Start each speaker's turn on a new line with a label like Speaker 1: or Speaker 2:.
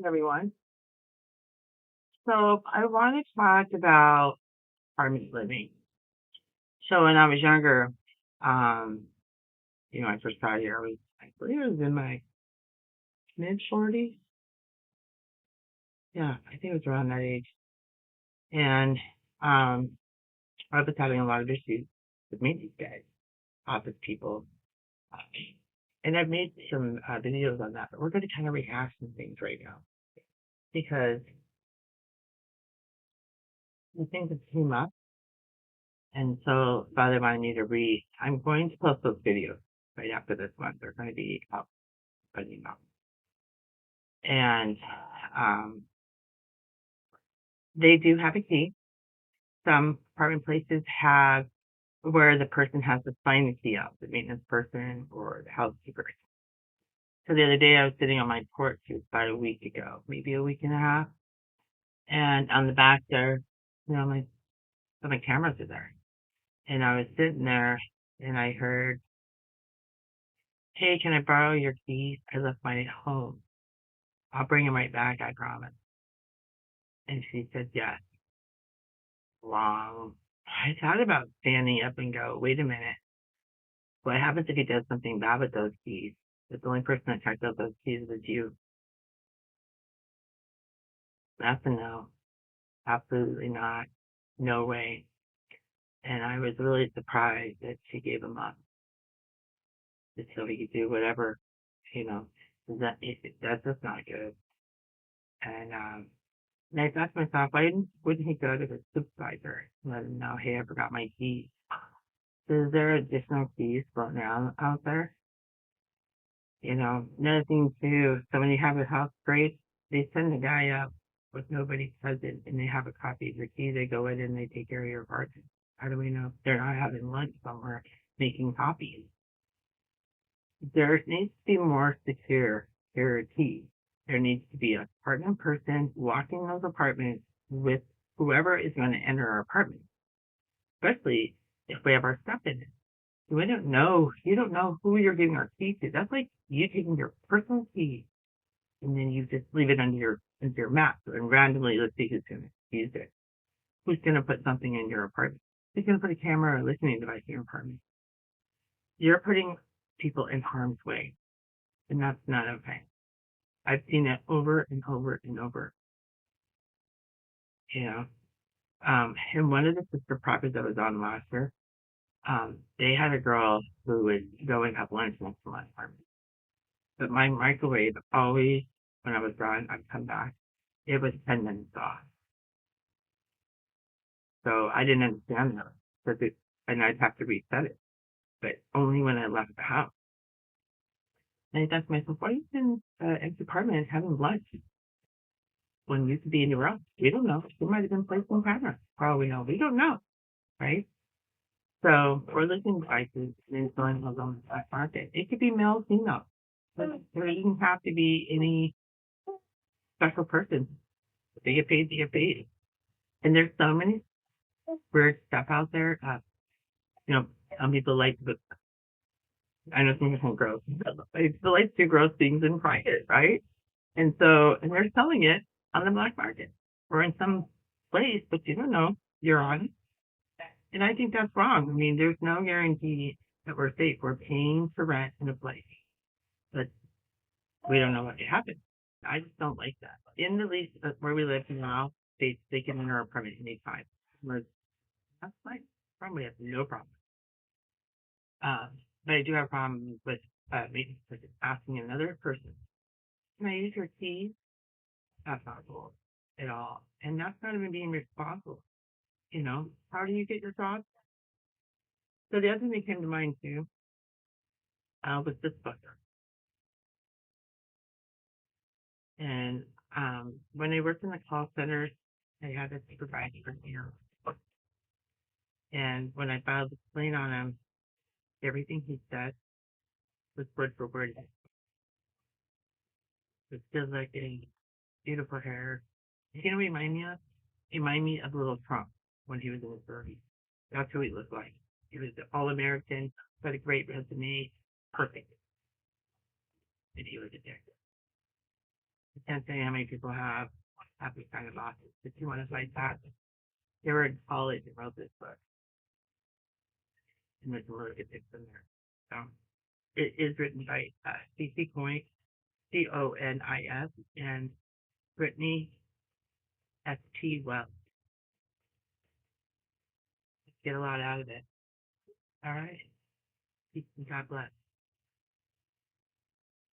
Speaker 1: everyone. So I want to talk about apartment living. So when I was younger, um, I first got here, I believe I was in my mid 40s. Yeah, I think it was around that age. And um, I was having a lot of issues with maintenance guys, office people. Uh, and I've made some videos on that, but we're going to kind of rehash some things right now because the things that came up. And so Father wanted me to read. I'm going to post those videos right after this one. They're going to be up by email. And um, they do have a key. Some apartment places have where the person has to sign the key out, the maintenance person or the housekeeper. So the other day I was sitting on my porch, it was about a week ago, maybe a week and a half. And on the back there, my cameras are there. And I was sitting there and I heard, "Hey, can I borrow your keys? I left mine at home. I'll bring them right back, I promise." And she said, "Yes." Wow. I thought about standing up and go, "Wait a minute. What happens if he does something bad with those keys? If the only person that checked out those keys was you?" That's a no. Absolutely not. No way. And I was really surprised that she gave him up just so he could do whatever, you know. That's just not good. And I thought to myself, why wouldn't he go to the supervisor and let him know, "Hey, I forgot my keys"? Is there additional keys floating around out there? Another thing too, so when you have a house break, they send the guy up with nobody present and they have a copy of your key. They go in and they take care of your apartment. How do we know they're not having lunch somewhere making copies? There needs to be more security. There needs to be an apartment person walking those apartments with whoever is going to enter our apartment, especially if we have our stuff in it. We don't know. You don't know who you're giving our key to. That's like you taking your personal key and then you just leave it under your mat and randomly let's see who's gonna use it. Who's gonna put something in your apartment? Who's gonna put a camera or listening device in your apartment? You're putting people in harm's way, and that's not okay. I've seen it over and over and over. You know, and one of the sister properties I was on last year, they had a girl who would go and have lunch next to my apartment. But my microwave always, when I was gone, I'd come back. It was 10 minutes off. So I didn't understand that. And I'd have to reset it. But only when I left the house. And I thought to myself, why are you in an empty apartment having lunch when you could be in your own? We don't know. There might have been placed on camera. Probably no. We don't know. Right? So we're listening devices and installing those on the black market. It could be male, female. But there doesn't have to be any special person. If they get paid, they get paid. And there's so many weird stuff out there. You know, some people like to, I know some people gross, but they still like to do gross things in private, right? And they're selling it on the black market or in some place, but you don't know you're on it. And I think that's wrong. I mean, there's no guarantee that we're safe. We're paying for rent in a place, but we don't know what happens. I just don't like that. In the lease where we live now, they can enter our apartment anytime. That's fine. Probably have no problem. Um, but I do have problems with maintenance person asking another person, "Can I use your keys?" That's not cool at all. And that's not even being responsible. How do you get your thoughts? So the other thing that came to mind too was this book. And when I worked in the call centers, I had a supervisor for here. And when I filed the complaint on him, everything he said was word for word. It feels like a beautiful hair. You know what he remind me of? He remind me of little Trump when he was in his 30s. That's who he looked like. He was all American, had a great resume, perfect. And he was a dick. I can't say how many people have happy kind of losses. If you want to cite that, they were in college and wrote this book, and there's some really good tips in there. So it is written by CC Coyne, Conis, and Brittany S.T. Wells. Get a lot out of it. All right. Peace and God bless.